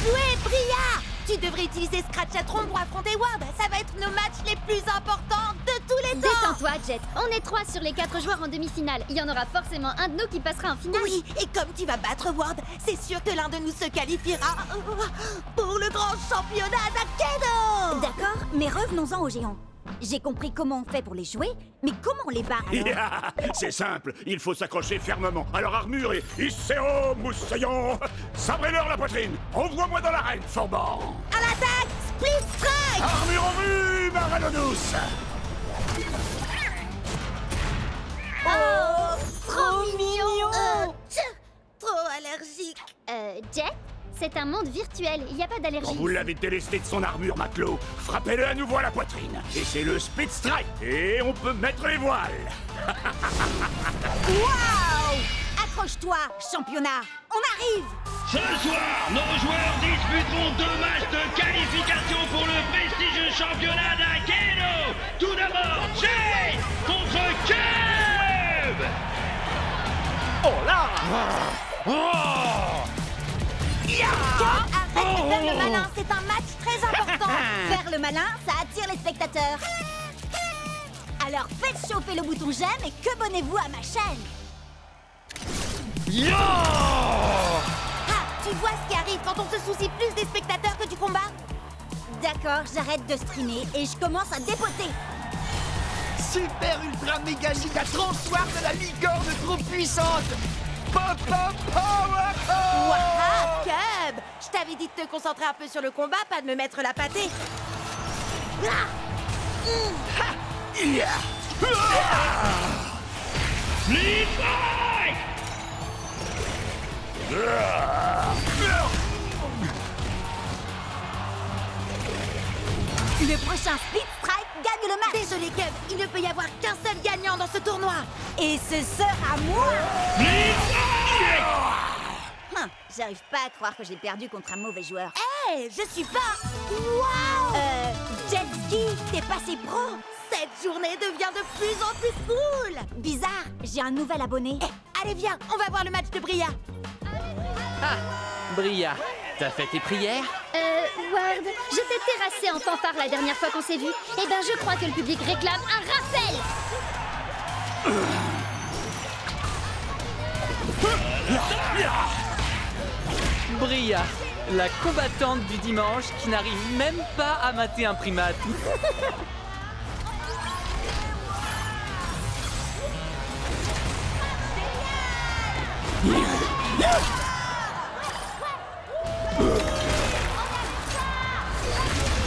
joué, Bria! Tu devrais utiliser Scratch Chatron pour affronter Ward. Ça va être nos matchs les plus importants de tous les temps. Détends-toi, Jet. On est 3 sur les 4 joueurs en demi-finale. Il y en aura forcément un de nous qui passera en finale. Oui, et comme tu vas battre Ward, c'est sûr que l'un de nous se qualifiera pour le grand championnat d'Akedo. D'accord, mais revenons-en aux géants. J'ai compris comment on fait pour les jouer, mais comment on les bat alors? C'est simple, il faut s'accrocher fermement à leur armure et Isseo Moussaillon. Sabrez-leur la poitrine. Envoie-moi dans l'arène, Forban. À l'attaque, Split Strike. Armure en vue, Maranonous. Oh, trop mignon. Trop allergique. Jet, c'est un monde virtuel. Il n'y a pas d'allergie. Quand vous l'avez délesté de son armure, matelot, frappez-le à nouveau à la poitrine. Et c'est le Speed Strike. Et on peut mettre les voiles. Waouh! Accroche-toi, championnat. On arrive! Ce soir, nos joueurs disputeront 2 matchs de qualification pour le prestigieux championnat d'Akedo. Tout d'abord, Jay contre Cube. Oh là! Arrête de faire le malin, c'est un match très important. Faire le malin, ça attire les spectateurs. Alors faites chauffer le bouton j'aime et que abonnez-vous à ma chaîne. Ah, tu vois ce qui arrive quand on se soucie plus des spectateurs que du combat? D'accord, j'arrête de streamer et je commence à dépoter. Super ultra méga giga tranchoir de la licorne trop puissante! Pop pop power! Waouh, Cub! Je t'avais dit de te concentrer un peu sur le combat, pas de me mettre la pâtée. Split Strike. Le prochain Speed Strike gagne le match. Désolé, Cub, il ne peut y avoir qu'un seul gagnant dans ce tournoi. Et ce sera moi. Split Strike. J'arrive pas à croire que j'ai perdu contre un mauvais joueur. Hé, je suis pas... Waouh! Jet Ski, t'es passé pro. Cette journée devient de plus en plus cool. Bizarre, j'ai un nouvel abonné. Allez, viens, on va voir le match de Bria. Ah, Bria, t'as fait tes prières? Ward, je t'ai terrassé en fanfare la dernière fois qu'on s'est vu. Eh ben, je crois que le public réclame un rappel. Bria, la combattante du dimanche qui n'arrive même pas à mater un primate.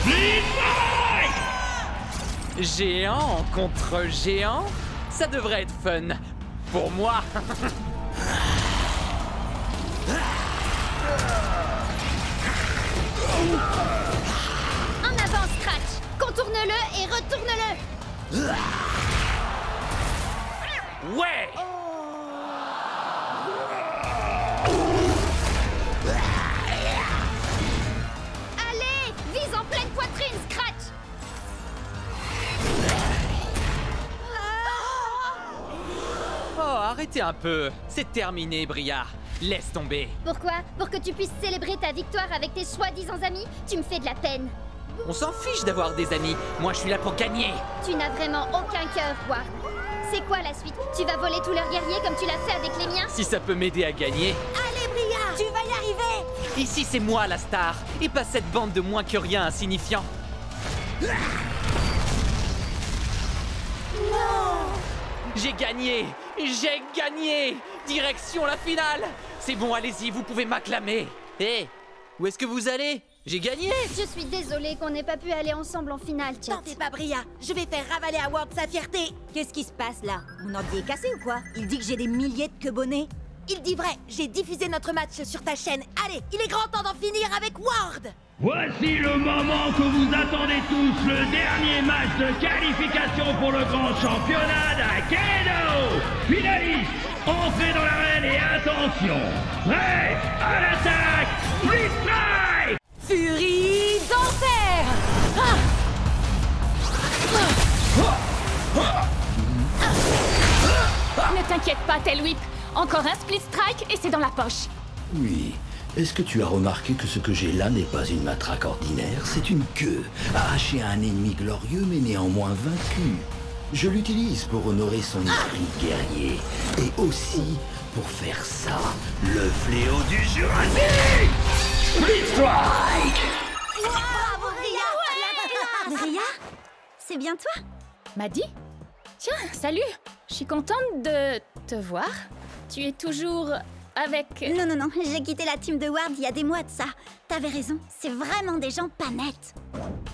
Split Strike. Géant contre géant, ça devrait être fun. Pour moi. En avant, Scratch. Contourne-le et retourne-le. Ouais! Allez, vise en pleine poitrine, Scratch. Oh, arrêtez un peu. C'est terminé, Bria. Laisse tomber. Pourquoi? Pour que tu puisses célébrer ta victoire avec tes soi-disant amis? Tu me fais de la peine. On s'en fiche d'avoir des amis. Moi, je suis là pour gagner. Tu n'as vraiment aucun cœur, Ward. C'est quoi la suite? Tu vas voler tous leurs guerriers comme tu l'as fait avec les miens? Si ça peut m'aider à gagner. Allez, Bria! Tu vas y arriver. Ici, c'est moi la star, et pas cette bande de moins que rien insignifiants. J'ai gagné! J'ai gagné! Direction la finale! C'est bon, allez-y, vous pouvez m'acclamer! Hé! Où est-ce que vous allez? J'ai gagné! Je suis désolée qu'on n'ait pas pu aller ensemble en finale, Chet. T'en fais pas, Bria. Je vais faire ravaler à Ward sa fierté. Qu'est-ce qui se passe là? Mon ordi est cassé ou quoi? Il dit que j'ai des milliers de quebonnets. Il dit vrai, j'ai diffusé notre match sur ta chaîne. Allez, il est grand temps d'en finir avec Ward. Voici le moment que vous attendez tous, le dernier match de qualification pour le grand championnat d'Akedo. Finalistes, entrez dans l'arène et attention, prêt à l'attaque, Split Strike. Furie d'enfer. Ne t'inquiète pas, Tailwhip. Encore un Split Strike et c'est dans la poche. Oui, Est-ce que tu as remarqué que ce que j'ai là n'est pas une matraque ordinaire? C'est une queue, arrachée à un ennemi glorieux mais néanmoins vaincu. Je l'utilise pour honorer son esprit guerrier. Et aussi pour faire ça, le fléau du Jurassique! Split Strike! Bravo, Bria! Bria? C'est bien toi? Maddie? Tiens, salut! Je suis contente de te voir. Tu es toujours avec... Non, j'ai quitté la team de Ward il y a des mois de ça. T'avais raison, c'est vraiment des gens pas nets.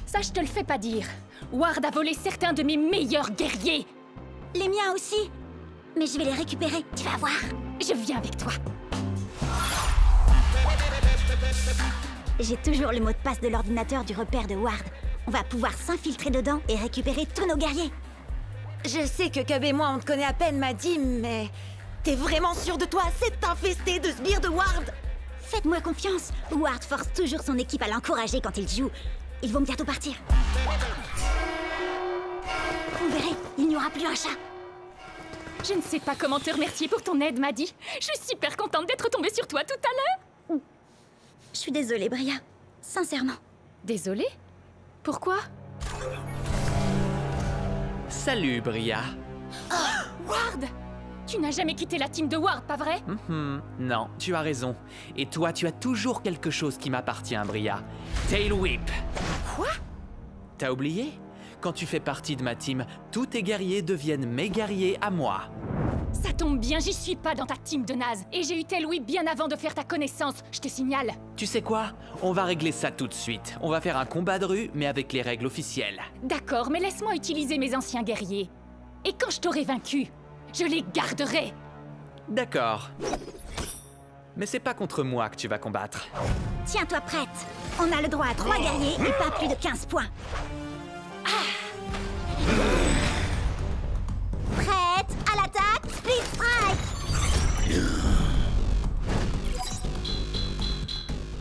Ça, je te le fais pas dire. Ward a volé certains de mes meilleurs guerriers. Les miens aussi. Mais je vais les récupérer, tu vas voir. Je viens avec toi. J'ai toujours le mot de passe de l'ordinateur du repère de Ward. On va pouvoir s'infiltrer dedans et récupérer tous nos guerriers. Je sais que Cub et moi, on te connaît à peine, Maddie, mais... T'es vraiment sûr de toi? C'est infesté de sbires de Ward! Faites-moi confiance. Ward force toujours son équipe à l'encourager quand il joue. Ils vont bientôt partir. Vous verrez, il n'y aura plus un chat. Je ne sais pas comment te remercier pour ton aide, Maddie. Je suis super contente d'être tombée sur toi tout à l'heure. Je suis désolée, Bria. Sincèrement. Désolée? Pourquoi? Salut, Bria. Oh, Ward! Tu n'as jamais quitté la team de Ward, pas vrai? Non, tu as raison. Et toi, tu as toujours quelque chose qui m'appartient, Bria. Tail Whip. Quoi? T'as oublié? Quand tu fais partie de ma team, tous tes guerriers deviennent mes guerriers à moi. Ça tombe bien, j'y suis pas dans ta team de naze. Et j'ai eu Tail Whip bien avant de faire ta connaissance, je te signale. Tu sais quoi? On va régler ça tout de suite. On va faire un combat de rue, mais avec les règles officielles. D'accord, mais laisse-moi utiliser mes anciens guerriers. Et quand je t'aurai vaincu, je les garderai. D'accord. Mais c'est pas contre moi que tu vas combattre. Tiens-toi prête. On a le droit à 3 guerriers et pas plus de 15 points. Prête à l'attaque, Split Strike.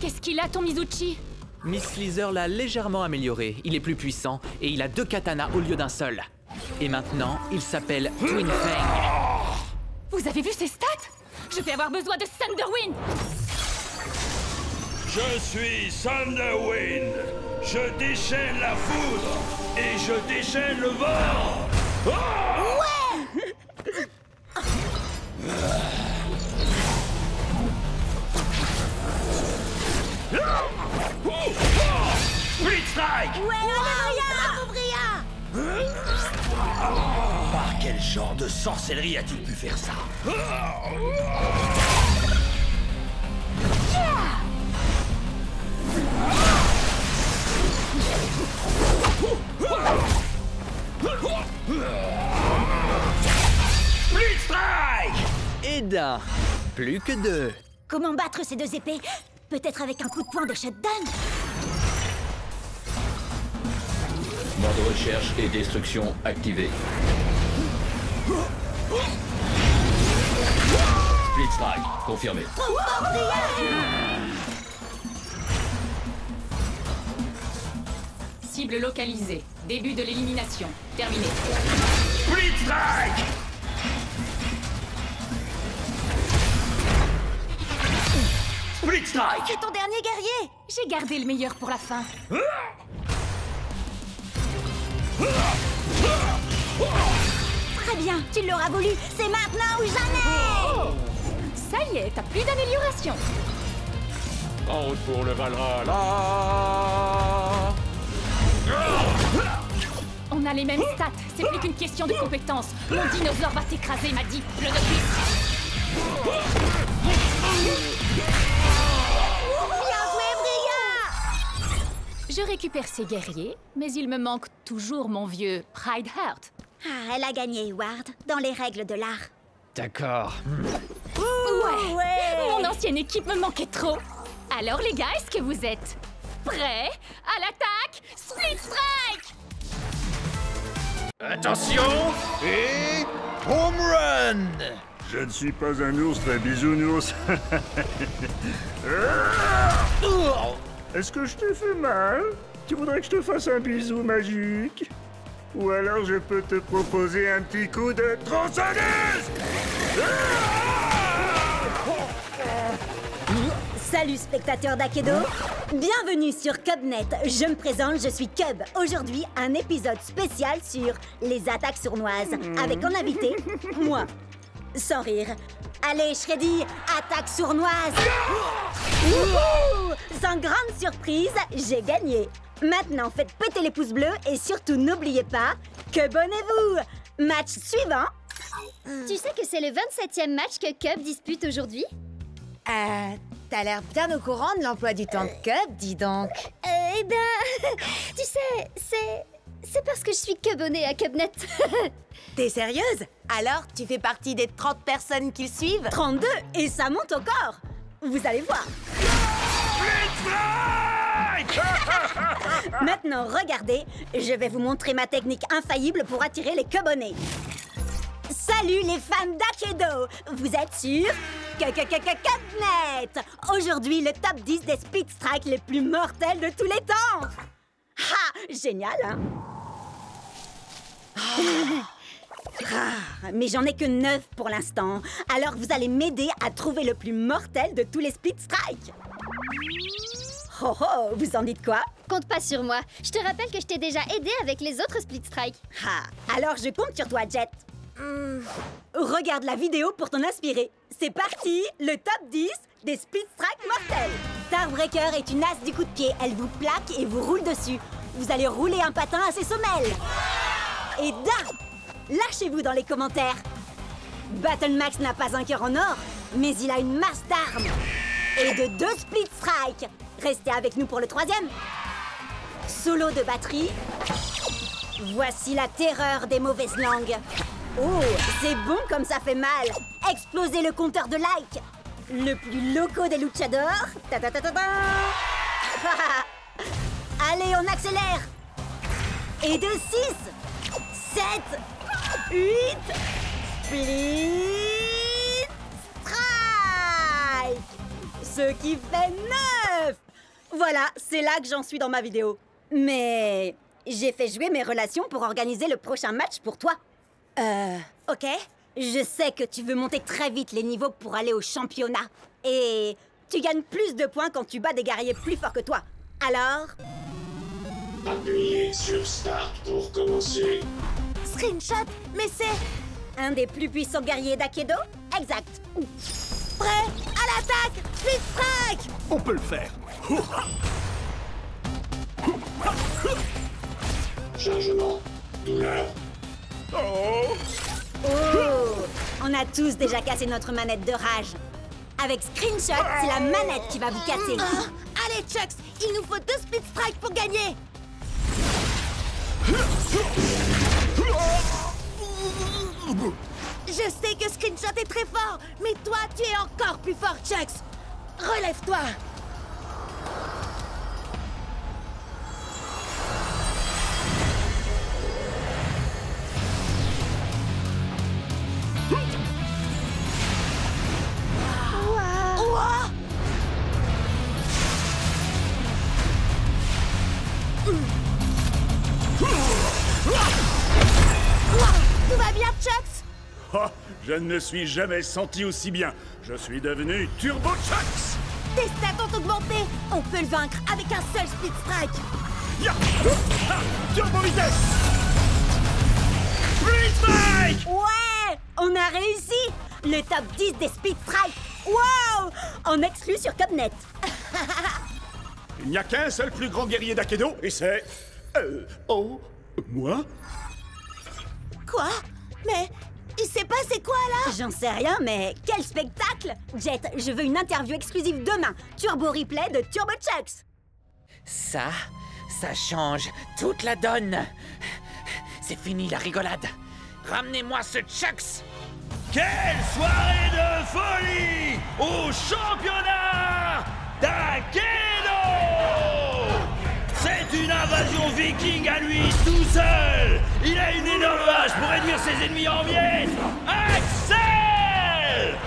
Qu'est-ce qu'il a, ton Mizuchi? Miss Sleazer l'a légèrement amélioré. Il est plus puissant et il a 2 katanas au lieu d'un seul. Et maintenant, il s'appelle Twin Fang. Vous avez vu ses stats? Je vais avoir besoin de Thunderwind. Je suis Thunderwind. Je déchaîne la foudre et je déchaîne le vent. Split Strike. Bravo, Bria! Par quel genre de sorcellerie a-t-il pu faire ça? Split Strike. Et d'un. Plus que 2. Comment battre ces 2 épées? Peut-être avec un coup de poing de shutdown? Mode recherche et destruction activé. Split Strike, confirmé. Cible localisée. Début de l'élimination. Terminé. Split Strike. Split Strike. C'est ton dernier guerrier! J'ai gardé le meilleur pour la fin. Très bien, tu l'auras voulu. C'est maintenant ou jamais. Ça y est, t'as plus d'amélioration. En route pour le Valhalla. On a les mêmes stats, c'est plus qu'une question de compétence. Mon dinosaure va t'écraser, m'a dit. Le notice. Bien joué, Bria! Je récupère ces guerriers, mais il me manque toujours mon vieux Pride Heart. Ah, elle a gagné, Ward, dans les règles de l'art. D'accord. Ouais. Mon ancienne équipe me manquait trop. Alors les gars, est-ce que vous êtes prêts à l'attaque? Split Strike! Attention et home run. Je ne suis pas un ours très bisounours. Est-ce que je te fais mal? Tu voudrais que je te fasse un bisou magique? Ou alors je peux te proposer un petit coup de tronçonneuse? Salut spectateurs d'Akedo, bienvenue sur Cubnet. Je me présente, je suis Cub. Aujourd'hui, un épisode spécial sur les attaques sournoises, avec en invité, moi. Sans rire. Allez, Shreddy, attaque sournoise. Sans grande surprise, j'ai gagné. Maintenant, faites péter les pouces bleus et surtout n'oubliez pas, Cubonnez-vous. Match suivant. Tu sais que c'est le 27e match que Cub dispute aujourd'hui? T'as l'air bien au courant de l'emploi du temps de Cub, dis donc. Eh ben, tu sais, c'est parce que je suis Cubonnée à Cubnet. T'es sérieuse? Alors, tu fais partie des 30 personnes qui le suivent? 32, et ça monte encore. Vous allez voir. Maintenant, regardez, je vais vous montrer ma technique infaillible pour attirer les Cubonnés. Salut les fans d'Akedo! Vous êtes sur Cubnet! Aujourd'hui, le top 10 des Split Strike les plus mortels de tous les temps! Ha! Génial, hein? Mais j'en ai que 9 pour l'instant. Alors vous allez m'aider à trouver le plus mortel de tous les Split Strike. Oh oh, vous en dites quoi? Compte pas sur moi. Je te rappelle que je t'ai déjà aidé avec les autres Split Strike. Ah, alors je compte sur toi, Jet. Regarde la vidéo pour t'en inspirer. C'est parti, le top 10 des Split Strike mortels. Starbreaker est une as du coup de pied. Elle vous plaque et vous roule dessus. Vous allez rouler un patin à ses semelles. Et da! Lâchez-vous dans les commentaires. Battlemax n'a pas un cœur en or, mais il a une masse d'armes. Et de 2 Split Strike. Restez avec nous pour le 3e. Solo de batterie. Voici la terreur des mauvaises langues. Oh, c'est bon comme ça fait mal. Explosez le compteur de likes. Le plus loco des luchadors. Allez, on accélère. Et de 6, 7, 8, Split Strike. Ce qui fait 9. Voilà, c'est là que j'en suis dans ma vidéo. Mais j'ai fait jouer mes relations pour organiser le prochain match pour toi. Ok. Je sais que tu veux monter très vite les niveaux pour aller au championnat. Et tu gagnes plus de points quand tu bats des guerriers plus forts que toi. Alors... Appuyez sur Start pour commencer. Screenshot, mais c'est... un des plus puissants guerriers d'Akedo? Exact. Prêt à l'attaque! Split Strike! On peut le faire. Chargement. Douleur. Oh! Oh! On a tous déjà cassé notre manette de rage. Avec Screenshot, c'est la manette qui va vous casser. Allez, Chucks, il nous faut 2 Split Strike pour gagner! Je sais que Screenshot est très fort, mais toi, tu es encore plus fort, Chucks! Relève-toi! Tout va bien, Chucks? Oh, je ne me suis jamais senti aussi bien. Je suis devenu Turbo Chucks. Tes stats ont augmenté! On peut le vaincre avec un seul Split Strike! Ya! Ah, Turbo vitesse. Split Strike! Ouais! On a réussi! Le top 10 des Split Strike! Wow! En exclu sur Cubnet. Il n'y a qu'un seul plus grand guerrier d'Akedo, et c'est... oh... moi? Quoi? Mais... il s'est passé quoi, là? J'en sais rien, mais quel spectacle! Jet, je veux une interview exclusive demain. Turbo replay de Turbo Chucks. Ça change toute la donne. C'est fini la rigolade. Ramenez-moi ce Chucks. Quelle soirée de folie au championnat d'Akedo! C'est une invasion viking à lui tout seul. Il a une énorme hache pour réduire ses ennemis en miettes. Axel!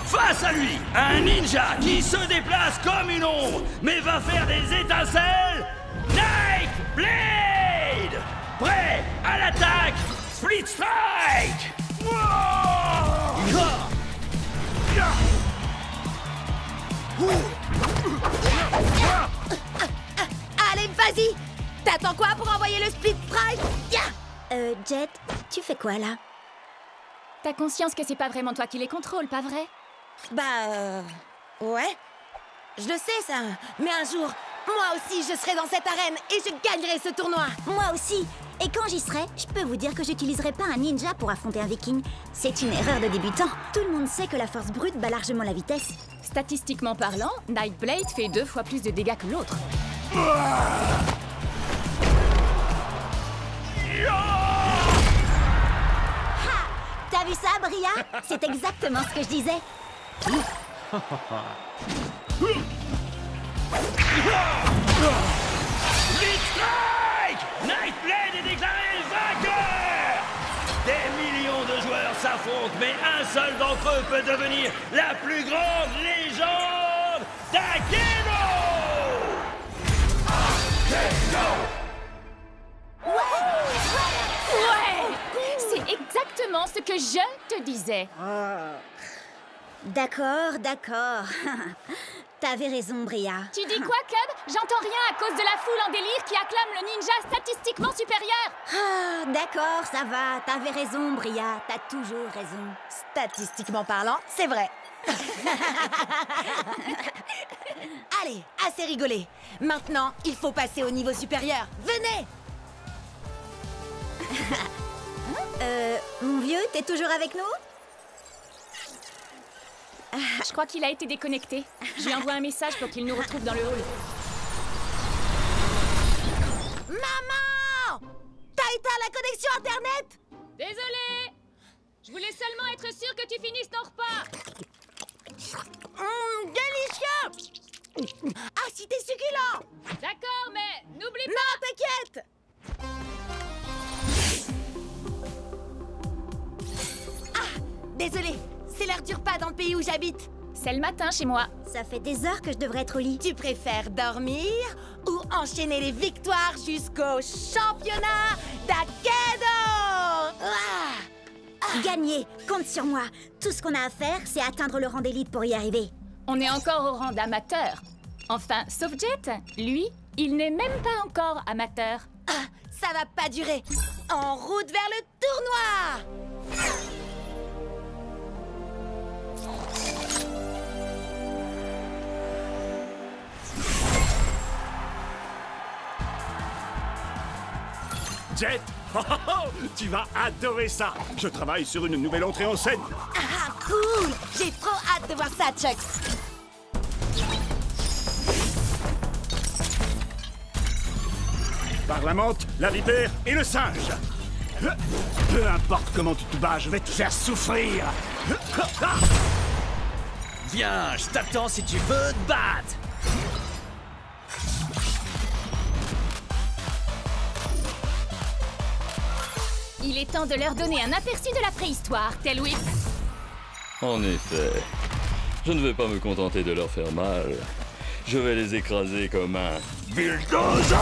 Face à lui, un ninja qui se déplace comme une ombre, mais va faire des étincelles. Nightblade! Prêt à l'attaque! Split Strike! Wow! Allez, vas-y! T'attends quoi pour envoyer le Split Strike? Jet, tu fais quoi là? T'as conscience que c'est pas vraiment toi qui les contrôle, pas vrai? Ouais. Je le sais, ça. Mais un jour, moi aussi, je serai dans cette arène et je gagnerai ce tournoi. Moi aussi. Et quand j'y serai, je peux vous dire que j'utiliserai pas un ninja pour affronter un viking. C'est une erreur de débutant. Tout le monde sait que la force brute bat largement la vitesse. Statistiquement parlant, Nightblade fait 2 fois plus de dégâts que l'autre. T'as vu ça, Bria? C'est exactement ce que je disais. Split Strike! Nightblade est déclaré vainqueur! Des millions de joueurs s'affrontent, mais un seul d'entre eux peut devenir la plus grande légende d'Akeno! Ouais! C'est exactement ce que je te disais. D'accord. T'avais raison, Bria. Tu dis quoi, Cub? J'entends rien à cause de la foule en délire qui acclame le ninja statistiquement supérieur. Ah, d'accord, ça va. T'avais raison, Bria. T'as toujours raison. Statistiquement parlant, c'est vrai. Allez, assez rigolé. Maintenant, il faut passer au niveau supérieur. Venez! Mon vieux, t'es toujours avec nous? Je crois qu'il a été déconnecté. Je lui envoie un message pour qu'il nous retrouve dans le hall. Maman! T'as éteint la connexion Internet? Désolée! Je voulais seulement être sûre que tu finisses ton repas. Délicieux! Ah, si t'es succulent! D'accord, mais n'oublie pas... Non, t'inquiète! Ah, désolé, c'est l'heure du repas dans le pays où j'habite. C'est le matin chez moi. Ça fait des heures que je devrais être au lit. Tu préfères dormir ou enchaîner les victoires jusqu'au championnat d'Akeno? Gagner, compte sur moi. Tout ce qu'on a à faire, c'est atteindre le rang d'élite pour y arriver. On est encore au rang d'amateur. Enfin, sauf Jet. Lui, il n'est même pas encore amateur. Ah, ça va pas durer. En route vers le tournoi! Jet, tu vas adorer ça. Je travaille sur une nouvelle entrée en scène. Ah, cool! J'ai trop hâte de voir ça, Chuck. Par la menthe, la vipère et le singe. Peu importe comment tu te bats, je vais te faire souffrir. Viens, je t'attends si tu veux te battre. Il est temps de leur donner un aperçu de la préhistoire, tel Whip. En effet, je ne vais pas me contenter de leur faire mal. Je vais les écraser comme un bulldozer!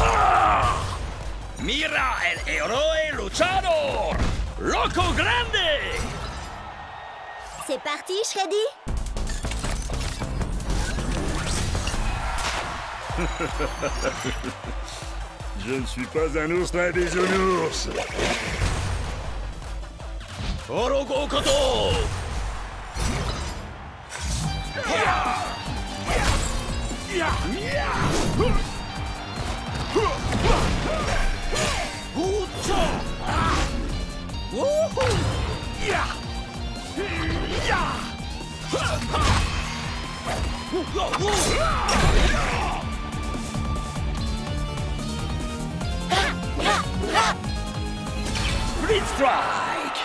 Mira el héroe luchador! Loco Grande! C'est parti, Shreddy? Je ne suis pas un ours dans un bisounours. Orogo Koto! Split Strike!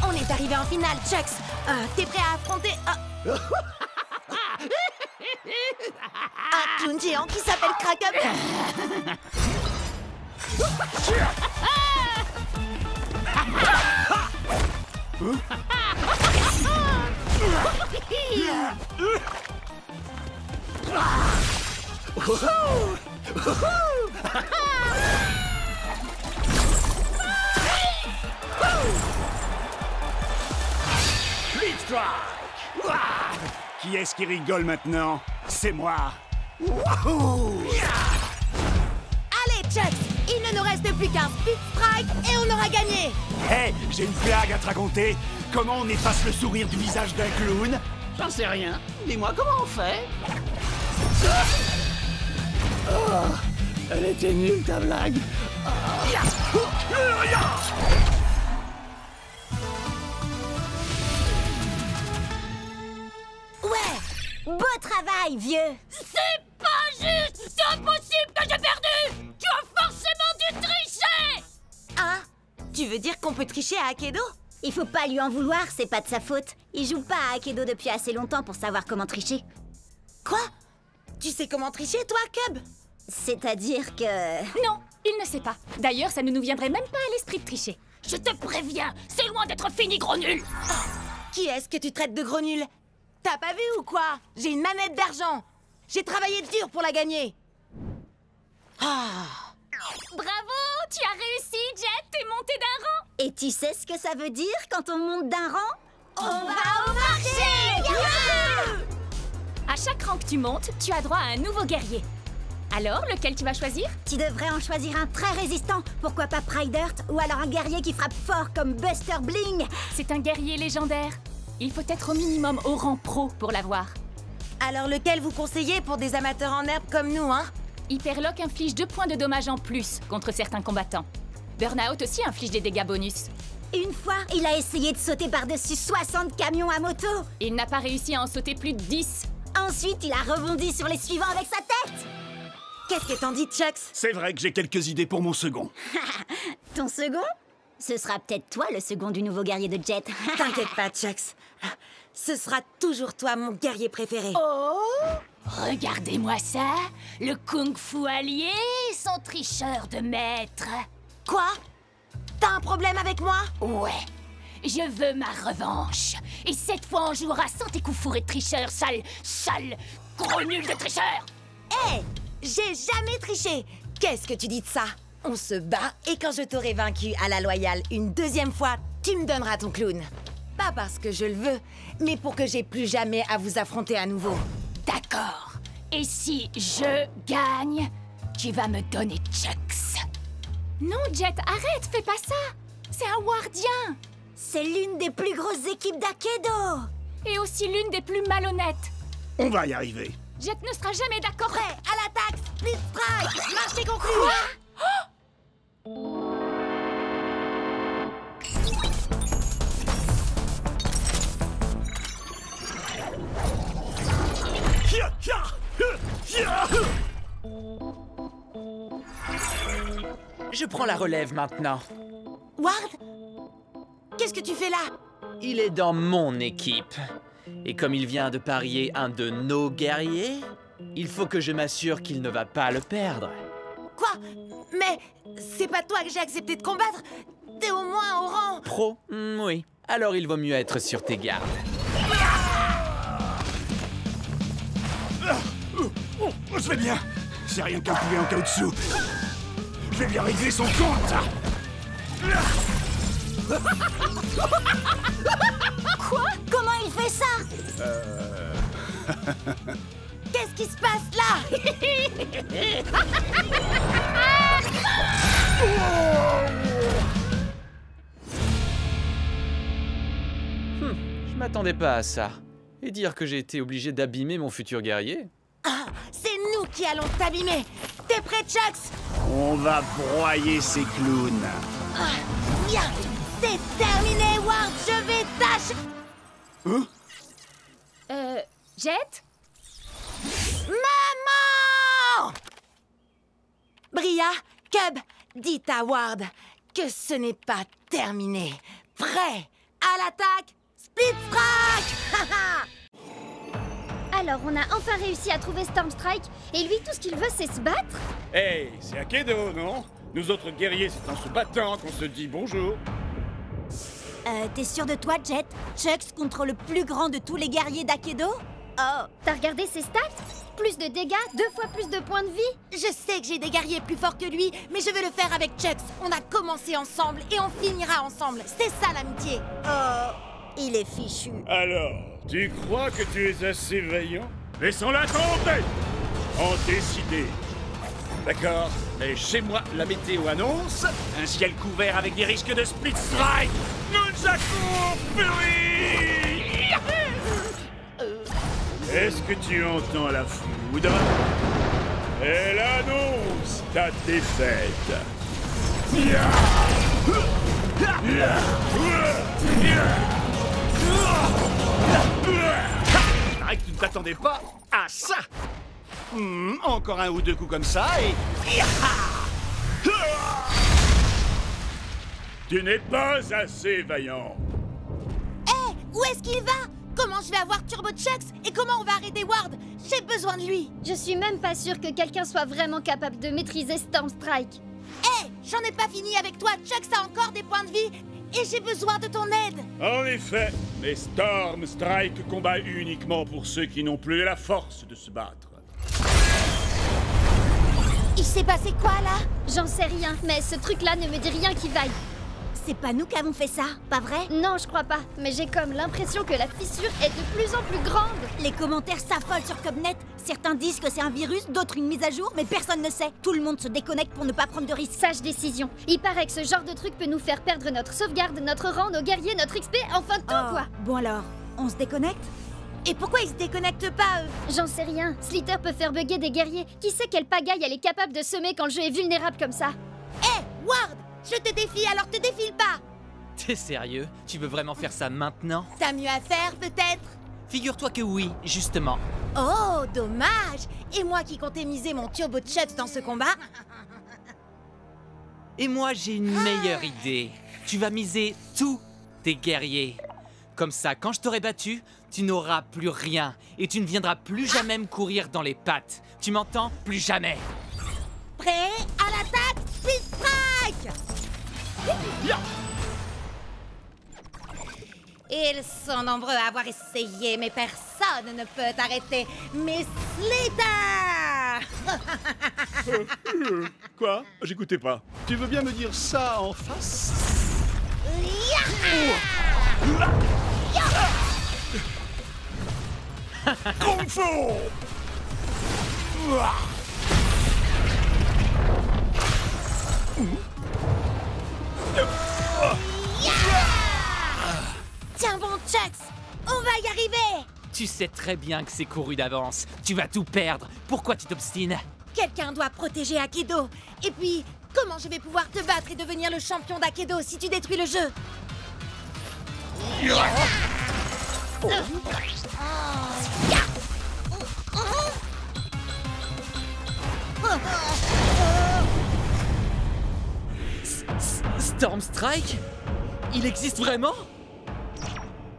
On est arrivé en finale, Chucks. T'es prêt à affronter un clown géant qui s'appelle Crack-Up? Qui est-ce qui rigole maintenant? C'est moi. Wouhou! Allez, Chucks, il ne nous reste plus qu'un Speed Strike et on aura gagné. Hé, j'ai une blague à te raconter. Comment on efface le sourire du visage d'un clown? J'en sais rien. Dis-moi comment on fait. Oh, elle était nulle ta blague. Ouais, beau travail, vieux. C'est pas juste! C'est impossible que j'ai perdu! Tu as forcément dû tricher! Hein? Tu veux dire qu'on peut tricher à Akedo? Il faut pas lui en vouloir, c'est pas de sa faute. Il joue pas à Akedo depuis assez longtemps pour savoir comment tricher. Quoi? Tu sais comment tricher, toi, Cub? C'est-à-dire que... Non, il ne sait pas. D'ailleurs, ça ne nous viendrait même pas à l'esprit de tricher. Je te préviens, c'est loin d'être fini, gros nul! Qui est-ce que tu traites de gros nul? T'as pas vu ou quoi? J'ai une manette d'argent. J'ai travaillé dur pour la gagner. Bravo! Tu as réussi, Jet! T'es monté d'un rang! Et tu sais ce que ça veut dire quand on monte d'un rang? On va au marché! Youhou! À chaque rang que tu montes, tu as droit à un nouveau guerrier. Alors, lequel tu vas choisir? Tu devrais en choisir un très résistant. Pourquoi pas Pride Earth? Ou alors un guerrier qui frappe fort comme Buster Bling. C'est un guerrier légendaire. Il faut être au minimum au rang pro pour l'avoir. Alors lequel vous conseillez pour des amateurs en herbe comme nous, hein? Hyperlock inflige 2 points de dommage en plus contre certains combattants. Burnout aussi inflige des dégâts bonus. Une fois, il a essayé de sauter par-dessus 60 camions à moto. Il n'a pas réussi à en sauter plus de 10. Ensuite, il a rebondi sur les suivants avec sa tête. Qu'est-ce que t'en dis, Chucks? C'est vrai que j'ai quelques idées pour mon second. Ton second? Ce sera peut-être toi le second du nouveau guerrier de Jet. T'inquiète pas, Chucks. Ce sera toujours toi, mon guerrier préféré. Oh! Regardez-moi ça! Le kung-fu allié, son tricheur de maître. Quoi? T'as un problème avec moi? Ouais. Je veux ma revanche. Et cette fois, on jouera sans tes coups fourrés de tricheur, sale, gros nul de tricheur! Hé! J'ai jamais triché! Qu'est-ce que tu dis de ça? On se bat et quand je t'aurai vaincu à la loyale une deuxième fois, tu me donneras ton clown. Pas parce que je le veux, mais pour que j'ai plus jamais à vous affronter à nouveau. D'accord. Et si je gagne, tu vas me donner Chucks. Non, Jet, arrête, fais pas ça. C'est un Wardien. C'est l'une des plus grosses équipes d'Akedo. Et aussi l'une des plus malhonnêtes. On va y arriver. Jet ne sera jamais d'accord. Prêt, à l'attaque, Split Strike, marché conclu. Je prends la relève maintenant. Ward? Qu'est-ce que tu fais là? Il est dans mon équipe. Et comme il vient de parier un de nos guerriers, il faut que je m'assure qu'il ne va pas le perdre. Quoi? Mais c'est pas toi que j'ai accepté de combattre? T'es au moins au rang... Pro? Oui. Alors il vaut mieux être sur tes gardes. Je vais bien. C'est rien qu'un poulet en caoutchouc. Je vais bien régler son compte. Quoi? Comment il fait ça? Qu'est-ce qui se passe là? Je m'attendais pas à ça. Et dire que j'ai été obligé d'abîmer mon futur guerrier? Ah, c'est nous qui allons t'abîmer. T'es prêt, Chucks? On va broyer ces clowns. Ah, bien. C'est terminé, Ward. Je vais tâcher... Jet? Maman! Bria, Cub, dites à Ward que ce n'est pas terminé. Prêt À l'attaque! Split Strike! Alors, on a enfin réussi à trouver Stormstrike, et lui, tout ce qu'il veut, c'est se battre? Hey, c'est Akedo, non? Nous autres guerriers, c'est en se battant qu'on se dit bonjour. T'es sûr de toi, Jet? Chucks contre le plus grand de tous les guerriers d'Akedo? Oh, t'as regardé ses stats? Plus de dégâts, 2 fois plus de points de vie. Je sais que j'ai des guerriers plus forts que lui, mais je veux le faire avec Chucks. On a commencé ensemble et on finira ensemble. C'est ça l'amitié. Oh, il est fichu. Alors, tu crois que tu es assez vaillant? Laissons-la tomber! En décider. D'accord, mais chez moi, la météo annonce un ciel couvert avec des risques de split strike. Nunchaku Fury! Est-ce que tu entends la foudre? Elle annonce ta défaite. Il paraît que tu ne t'attendais pas à ça. Encore un ou deux coups comme ça et... Tu n'es pas assez vaillant. Hé, où est-ce qu'il va? Comment je vais avoir Turbo Chucks? Et comment on va arrêter Ward? J'ai besoin de lui. Je suis même pas sûre que quelqu'un soit vraiment capable de maîtriser Stormstrike. Hé, j'en ai pas fini avec toi. Chucks a encore des points de vie et j'ai besoin de ton aide. En effet, mais Stormstrike combat uniquement pour ceux qui n'ont plus la force de se battre. Il s'est passé quoi là? J'en sais rien, mais ce truc-là ne me dit rien qui vaille. C'est pas nous qui avons fait ça, pas vrai? Non, je crois pas, mais j'ai comme l'impression que la fissure est de plus en plus grande. Les commentaires s'affolent sur Cubnet. Certains disent que c'est un virus, d'autres une mise à jour, mais personne ne sait. Tout le monde se déconnecte pour ne pas prendre de risques. Sage décision. Il paraît que ce genre de truc peut nous faire perdre notre sauvegarde, notre rang, nos guerriers, notre XP, enfin tout quoi. Bon alors, on se déconnecte? Et pourquoi ils se déconnectent pas, eux? J'en sais rien. Slither peut faire bugger des guerriers. Qui sait quelle pagaille elle est capable de semer quand le jeu est vulnérable comme ça? Hé, Ward! Je te défie, alors te défile pas! T'es sérieux? Tu veux vraiment faire ça maintenant? T'as mieux à faire, peut-être? Figure-toi que oui, justement. Oh, dommage! Et moi qui comptais miser mon Turbo Chucks dans ce combat? Et moi, j'ai une meilleure idée. Tu vas miser tous tes guerriers. Comme ça, quand je t'aurai battu, tu n'auras plus rien. Et tu ne viendras plus jamais me courir dans les pattes. Tu m'entends? Plus jamais. Prêt? À l'attaque! Split Strike! Ils sont nombreux à avoir essayé, mais personne ne peut arrêter mes Slither! Quoi? J'écoutais pas. Tu veux bien me dire ça en face? Kung Fu! Tiens bon, Chucks! On va y arriver! Tu sais très bien que c'est couru d'avance. Tu vas tout perdre. Pourquoi tu t'obstines? Quelqu'un doit protéger Akedo. Et puis, comment je vais pouvoir te battre et devenir le champion d'Akedo si tu détruis le jeu? Stormstrike? Il existe vraiment?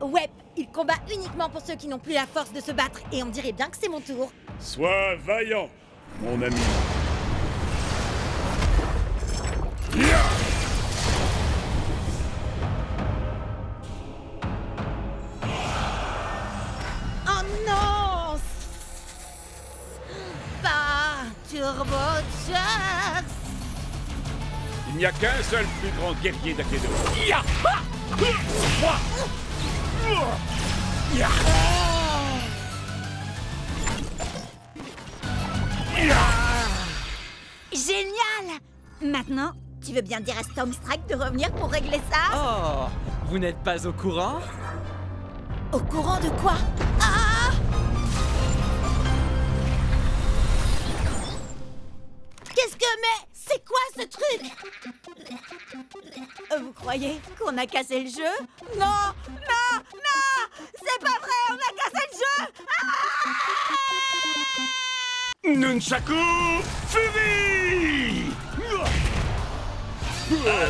Ouais, il combat uniquement pour ceux qui n'ont plus la force de se battre. Et on dirait bien que c'est mon tour. Sois vaillant, mon ami. Oh non! Pas Turbo Chucks! Il n'y a qu'un seul plus grand guerrier d'Akedo. Génial! Maintenant, tu veux bien dire à Stormstrike de revenir pour régler ça? Oh, vous n'êtes pas au courant? Au courant de quoi? Ah! Qu'est-ce que... Mais... C'est quoi ce truc? Vous croyez qu'on a cassé le jeu? Non! Non! Non! C'est pas vrai! On a cassé le jeu! Nunchaku Fury!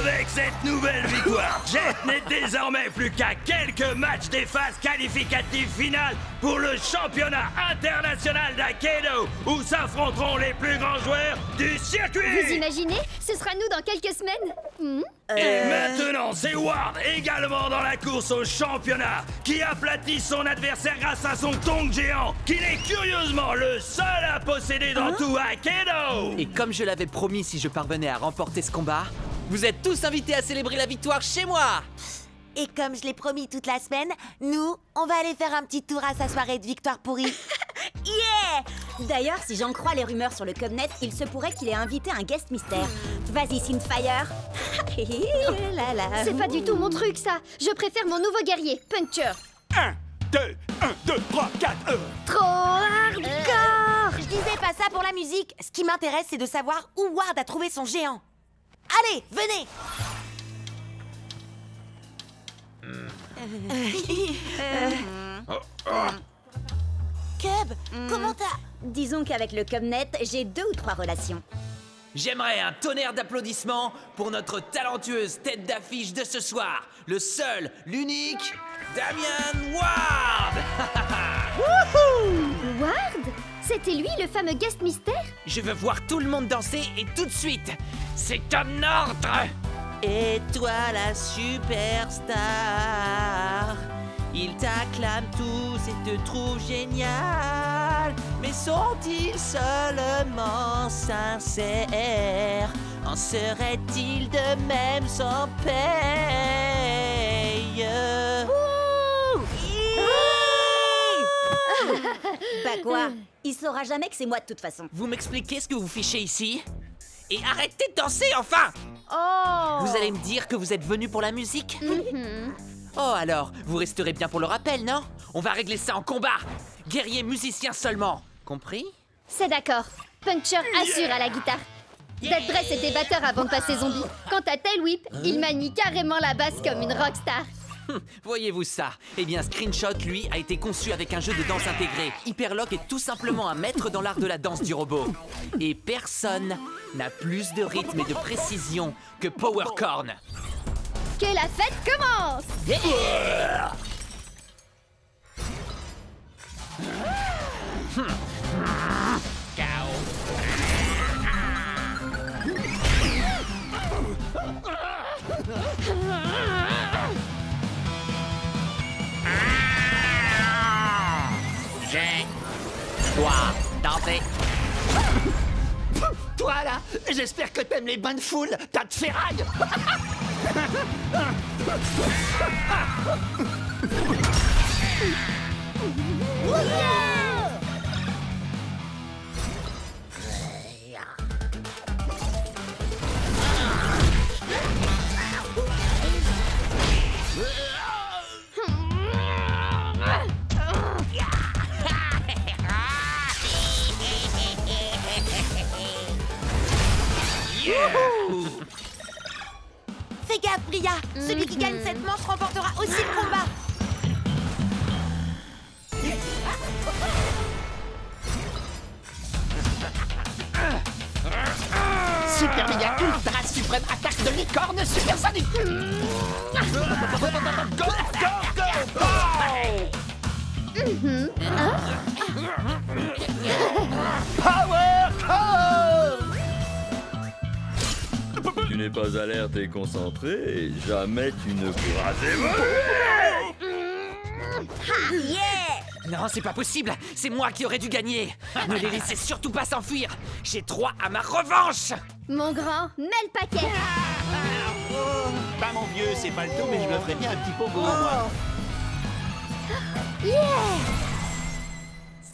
Avec cette nouvelle victoire, Jet n'est désormais plus qu'à quelques matchs des phases qualificatives finales pour le championnat international d'Aikido, où s'affronteront les plus grands joueurs du circuit. Vous imaginez? Ce sera nous dans quelques semaines. Et maintenant, c'est Ward, également dans la course au championnat, qui aplatit son adversaire grâce à son tong géant, qu'il est curieusement le seul à posséder dans tout Aikido. Et comme je l'avais promis, si je parvenais à remporter ce combat, vous êtes tous invités à célébrer la victoire chez moi. Et comme je l'ai promis toute la semaine, nous, on va aller faire un petit tour à sa soirée de victoire pourrie. Yeah! D'ailleurs, si j'en crois les rumeurs sur le Cubnet, il se pourrait qu'il ait invité un guest mystère. Vas-y, Synthfire. C'est pas du tout mon truc, ça. Je préfère mon nouveau guerrier, Puncture. 1, 2, 3, 4, Trop hardcore! Je disais pas ça pour la musique. Ce qui m'intéresse, c'est de savoir où Ward a trouvé son géant. Allez, venez! Cub, comment t'as... Disons qu'avec le Cubnet, j'ai 2 ou 3 relations. J'aimerais un tonnerre d'applaudissements pour notre talentueuse tête d'affiche de ce soir, le seul, l'unique, Damian Ward. Ward? C'était lui, le fameux guest mystère? Je veux voir tout le monde danser et tout de suite. C'est un ordre. Et toi la superstar, ils t'acclament tous et te trouvent génial. Mais sont-ils seulement sincères? En serait-il de même sans paye? Bah quoi? Il saura jamais que c'est moi de toute façon. Vous m'expliquez ce que vous fichez ici? Et arrêtez de danser, enfin! Oh! Vous allez me dire que vous êtes venu pour la musique? Oh alors, vous resterez bien pour le rappel, non? On va régler ça en combat! Guerrier musicien seulement, compris? C'est d'accord. Puncture assure à la guitare. Dead Dress était batteur avant de passer zombie. Quant à Tail Whip, il manie carrément la basse comme une rockstar. Voyez-vous ça? Eh bien, Screenshot, lui, a été conçu avec un jeu de danse intégré. Hyperlock est tout simplement un maître dans l'art de la danse du robot. Et personne n'a plus de rythme et de précision que Powercorn. Que la fête commence! Toi, danser. Toi là, j'espère que t'aimes les bains de foule, tas de ferraille. Fais gaffe, Bria. Celui qui gagne cette manche remportera aussi le combat. Super méga ultra suprême attaque de licorne supersonique. Go, go, go, go. Power Core. Tu n'es pas alerte et concentré, jamais tu ne pourras évoluer. Non, c'est pas possible. C'est moi qui aurais dû gagner. Ne les laissez surtout pas s'enfuir. J'ai droit à ma revanche. Mon grand, mets le paquet. Bah mon vieux, c'est pas le tout, mais je me ferais bien un petit pogo, moi.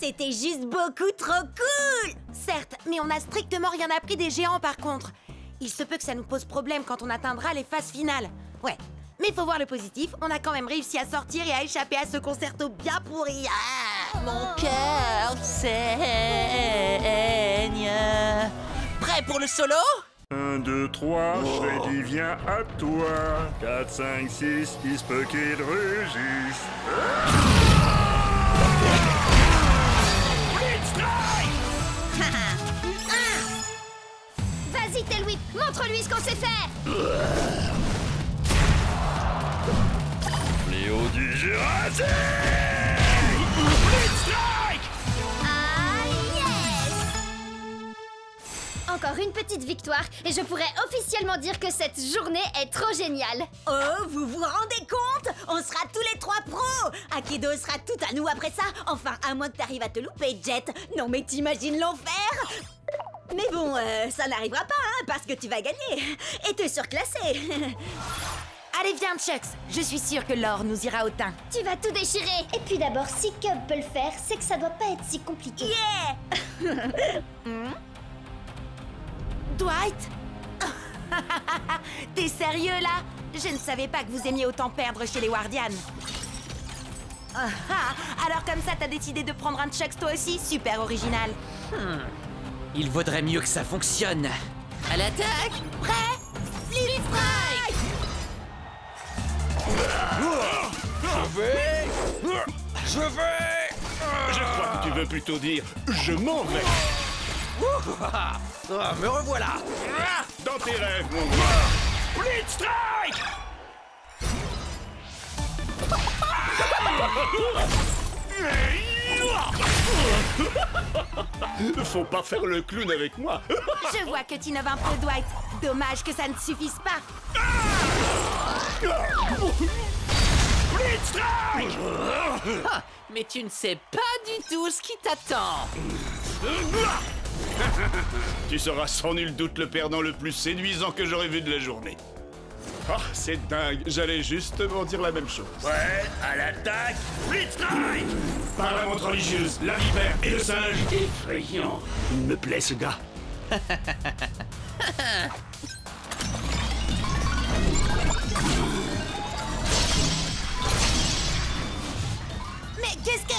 C'était juste beaucoup trop cool! Certes, mais on n'a strictement rien appris des géants par contre. Il se peut que ça nous pose problème quand on atteindra les phases finales. Ouais, mais faut voir le positif, on a quand même réussi à sortir et à échapper à ce concerto bien pourri. Ah, Mon cœur saigne. Prêt pour le solo? 1, 2, 3, Freddy vient à toi. 4, 5, 6, il se peut qu'il rugisse. Vas-y, Tail Whip, Montre-lui ce qu'on sait faire. Fléau du Jurassique! Ah yes! Encore une petite victoire et je pourrais officiellement dire que cette journée est trop géniale. Oh, vous vous rendez compte? On sera tous les 3 pros. Akedo sera tout à nous après ça. Enfin, à moins que t'arrives à te louper, Jet. Non mais t'imagines l'enfer? Mais bon, ça n'arrivera pas, hein, parce que tu vas gagner et te surclasser. Allez, viens, Chucks. Je suis sûre que l'or nous ira au teint. Tu vas tout déchirer. Et puis d'abord, si Cub peut le faire, c'est que ça doit pas être si compliqué. Yeah! Dwight? T'es sérieux, là? Je ne savais pas que vous aimiez autant perdre chez les Wardians. Alors comme ça, t'as décidé de prendre un Chucks toi aussi? Super original. Il vaudrait mieux que ça fonctionne. À l'attaque! Prêt? Split Strike! Je crois que tu veux plutôt dire je m'en vais. Me revoilà! Dans tes rêves, mon gars. Split Strike! Faut pas faire le clown avec moi. Je vois que tu innoves un peu, Dwight. Dommage que ça ne suffise pas. Split Strike! Mais tu ne sais pas du tout ce qui t'attend. Tu seras sans nul doute le perdant le plus séduisant que j'aurais vu de la journée. Oh, c'est dingue, j'allais justement dire la même chose. Ouais, à l'attaque, Split Strike! Par la montre religieuse, la vipère et le singe. Effrayant. Il me plaît ce gars. Mais qu'est-ce que...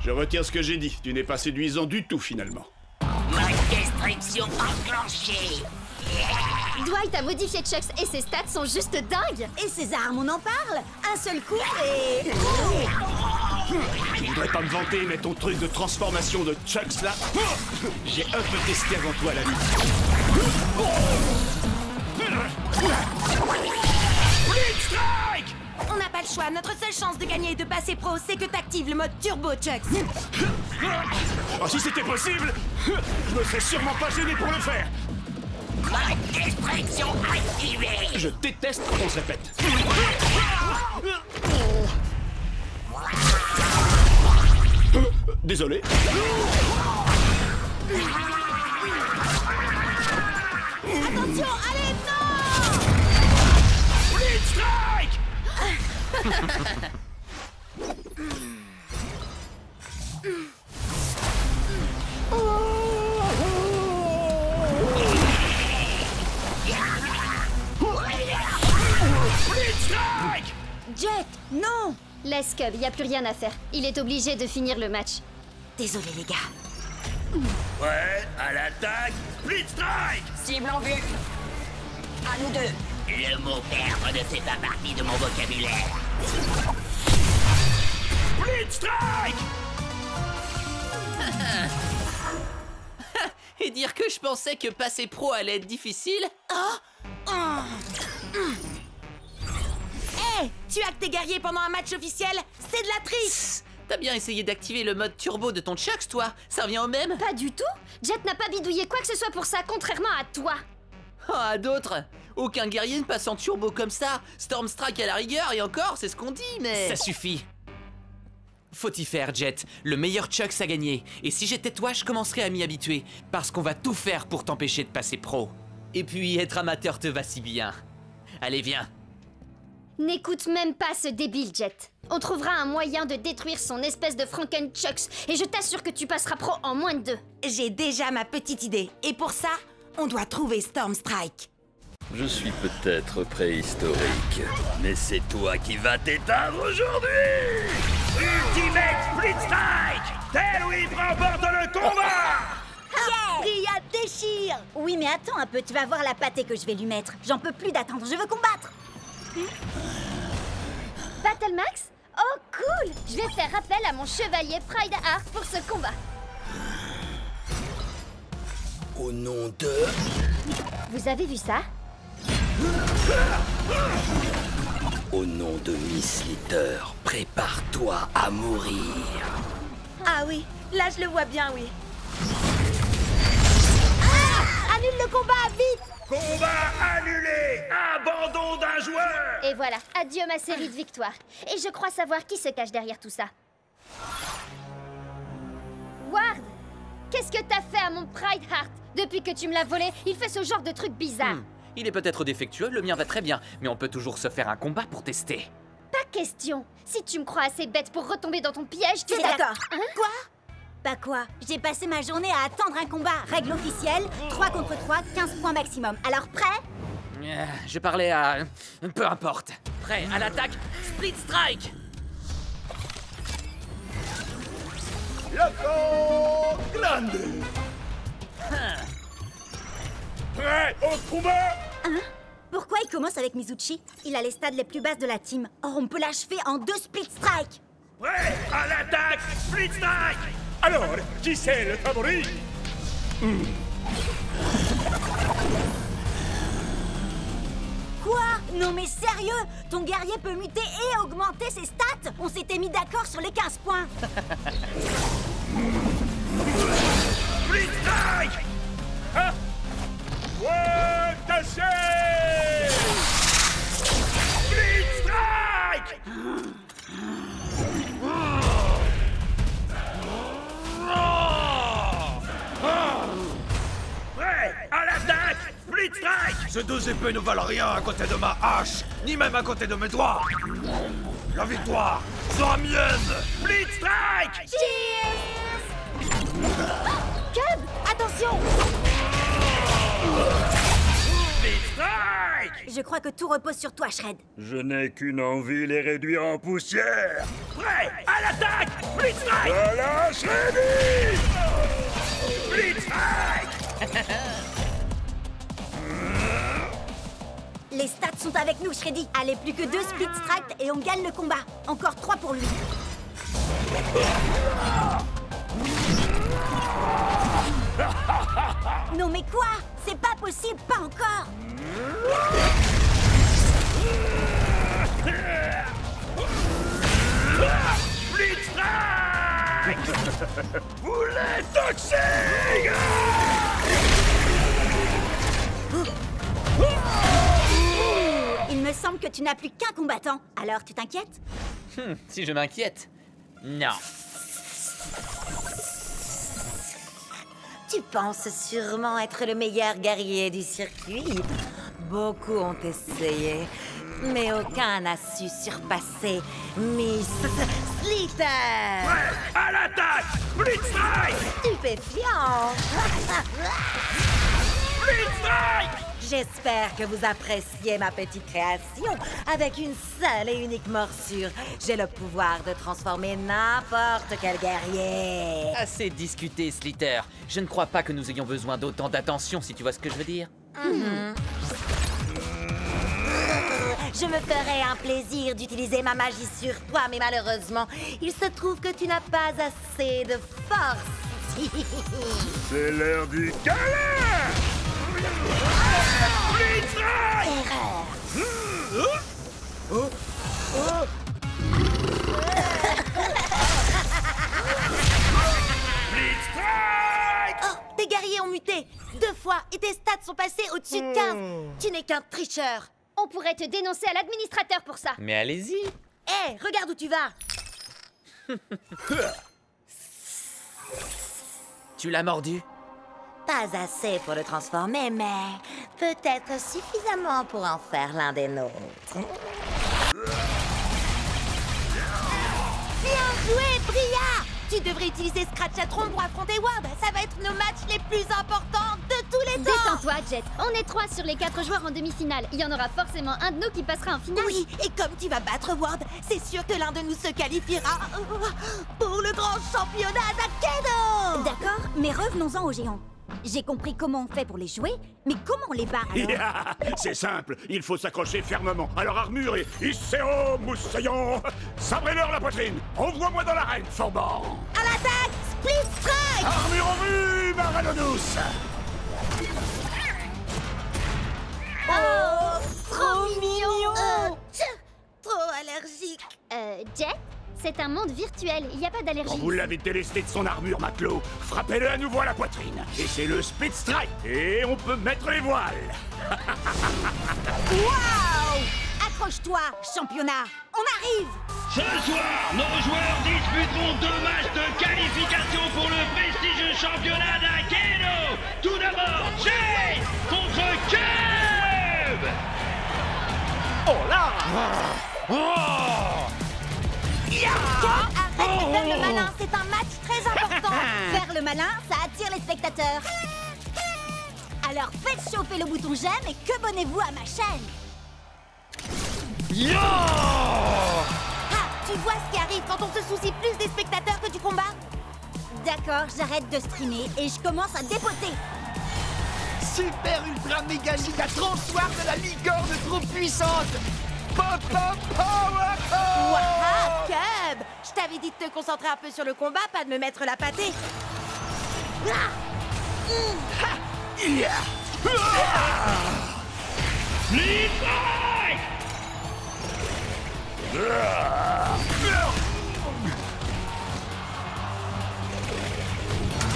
Je retire ce que j'ai dit, tu n'es pas séduisant du tout finalement. Ma destruction enclenchée! Dwight a modifié Chucks et ses stats sont juste dingues. Et ses armes, on en parle? Un seul coup et... Je voudrais pas me vanter, mais ton truc de transformation de Chucks là, j'ai un peu testé avant toi la vie. Split Strike! On n'a pas le choix. Notre seule chance de gagner et de passer pro, c'est que t'actives le mode turbo, Chucks. Oh, si c'était possible, je me serais sûrement pas gêné pour le faire. Ma destruction activée! Je déteste qu'on se répète. Désolé. Attention, allez, non! Split Strike! Jet, non! Laisse Cub, y a plus rien à faire. Il est obligé de finir le match. Désolé, les gars. Ouais, à l'attaque, Split Strike! Cible en vue. À nous deux. Le mot perdre ne fait pas partie de mon vocabulaire. Split Strike! Et dire que je pensais que passer pro allait être difficile? Hé, tu actes tes guerriers pendant un match officiel? C'est de la triche! T'as bien essayé d'activer le mode turbo de ton Chucks, toi? Ça revient au même? Pas du tout. Jet n'a pas bidouillé quoi que ce soit pour ça, contrairement à toi. Oh, à d'autres! Aucun guerrier ne passe en turbo comme ça! Storm Strike à la rigueur, et encore, c'est ce qu'on dit, mais... Ça suffit! Faut y faire, Jet. Le meilleur Chucks a gagné. Et si j'étais toi, je commencerais à m'y habituer. Parce qu'on va tout faire pour t'empêcher de passer pro. Et puis, être amateur te va si bien. Allez, viens. N'écoute même pas ce débile, Jet. On trouvera un moyen de détruire son espèce de Franken-Chucks et je t'assure que tu passeras pro en moins de 2. J'ai déjà ma petite idée. Et pour ça, on doit trouver Storm Strike. Je suis peut-être préhistorique, mais c'est toi qui vas t'éteindre aujourd'hui! Ultimate Split Strike! Tailwhip remporte le combat! Ria déchire! Oui, mais attends un peu, tu vas voir la pâtée que je vais lui mettre. J'en peux plus d'attendre, je veux combattre! Battle Max? Oh cool! Je vais faire appel à mon chevalier Pride Heart pour ce combat. Au nom de... Vous avez vu ça? Au nom de Miss Litter, prépare-toi à mourir. Ah oui, là je le vois bien, oui. Ah! Annule le combat, vite! Combat annulé! Abandon d'un joueur! Et voilà, adieu ma série de victoires. Et je crois savoir qui se cache derrière tout ça. Ward! Qu'est-ce que t'as fait à mon Pride Heart? Depuis que tu me l'as volé, il fait ce genre de truc bizarre. Il est peut-être défectueux, le mien va très bien, mais on peut toujours se faire un combat pour tester. Pas question. Si tu me crois assez bête pour retomber dans ton piège, tu C'est es d'accord. Hein? Quoi? Bah quoi? J'ai passé ma journée à attendre un combat. Règle officielle, 3 contre 3, 15 points maximum. Alors prêt? Je parlais à... peu importe. Prêt à l'attaque, Split Strike! Loco Grande! Prêt au combat? Hein? Pourquoi il commence avec Mizuchi? Il a les stades les plus basses de la team. Or, on peut l'achever en 2 split strike. Prêt à l'attaque, Split Strike! Alors, qui c'est le favori? Quoi? Non mais sérieux? Ton guerrier peut muter et augmenter ses stats? On s'était mis d'accord sur les 15 points. Split Strike! Hein? Ouais, caché! Split Strike! Prêt à l'attaque, Split Strike! Ces deux épées ne valent rien à côté de ma hache, ni même à côté de mes doigts. La victoire sera mienne. Split Strike! Cub, attention! Split Strike! Je crois que tout repose sur toi, Shred. Je n'ai qu'une envie, les réduire en poussière. Prêt à l'attaque, Split Strike! Voilà, Shreddy! Split Strike! Les stats sont avec nous, Shreddy. Allez, plus que 2 split strike et on gagne le combat. Encore 3 pour lui. Non mais quoi? C'est pas possible, pas encore. Split Strike! Boulet toxique! Il me semble que tu n'as plus qu'un combattant. Alors, tu t'inquiètes? Si je m'inquiète? Non. Tu penses sûrement être le meilleur guerrier du circuit. Beaucoup ont essayé, mais aucun n'a su surpasser Miss Litter. Prêt à l'attaque, Split Strike! Stupéfiant. Split Strike! J'espère que vous appréciez ma petite création. Avec une seule et unique morsure, j'ai le pouvoir de transformer n'importe quel guerrier. Assez discuté, Slitter. Je ne crois pas que nous ayons besoin d'autant d'attention, si tu vois ce que je veux dire. Je me ferais un plaisir d'utiliser ma magie sur toi, mais malheureusement, il se trouve que tu n'as pas assez de force. C'est l'heure du câlin! Split Strike! Split Strike! Oh, tes guerriers ont muté 2 fois et tes stats sont passés au-dessus de 15. Tu n'es qu'un tricheur. On pourrait te dénoncer à l'administrateur pour ça. Mais allez-y. Hé, regarde où tu vas. Tu l'as mordu? Pas assez pour le transformer, mais peut-être suffisamment pour en faire l'un des nôtres. Bien joué, Bria! Tu devrais utiliser Scratchatron pour affronter Ward. Ça va être nos matchs les plus importants de tous les temps. Détends-toi, Jet. On est 3 sur les 4 joueurs en demi-finale. Il y en aura forcément un de nous qui passera en finale. Oui, et comme tu vas battre Ward, c'est sûr que l'un de nous se qualifiera pour le grand championnat d'Akedo. D'accord, mais revenons-en aux géants. J'ai compris comment on fait pour les jouer, mais comment on les bat alors? C'est simple, il faut s'accrocher fermement à leur armure et Isséo, moussaillon! Sabrez-leur la poitrine! Envoie-moi dans l'arène, Forban! À l'attaque, Split Strike! Armure en vue, Maradonus! Oh, trop mignon. Trop allergique. Jet, c'est un monde virtuel, il n'y a pas Quand d'allergie. vous l'avez délesté de son armure, matelot, frappez-le à nouveau à la poitrine. Et c'est le Speed Strike. Et on peut mettre les voiles. Waouh! Accroche-toi, championnat. On arrive. Ce soir, nos joueurs disputeront 2 matchs de qualification pour le prestigieux championnat d'Akeno. Tout d'abord, Jay contre Cube. Oh là! Arrête de faire le malin, c'est un match très important. Faire le malin, ça attire les spectateurs. Alors faites chauffer le bouton j'aime et que abonnez-vous à ma chaîne. Ah, tu vois ce qui arrive quand on se soucie plus des spectateurs que du combat? D'accord, j'arrête de streamer et je commence à dépoter. Super ultra méga giga transoir de la licorne trop puissante. Pop pop power! Waouh, Cub! Je t'avais dit de te concentrer un peu sur le combat, pas de me mettre la pâtée. Split Strike.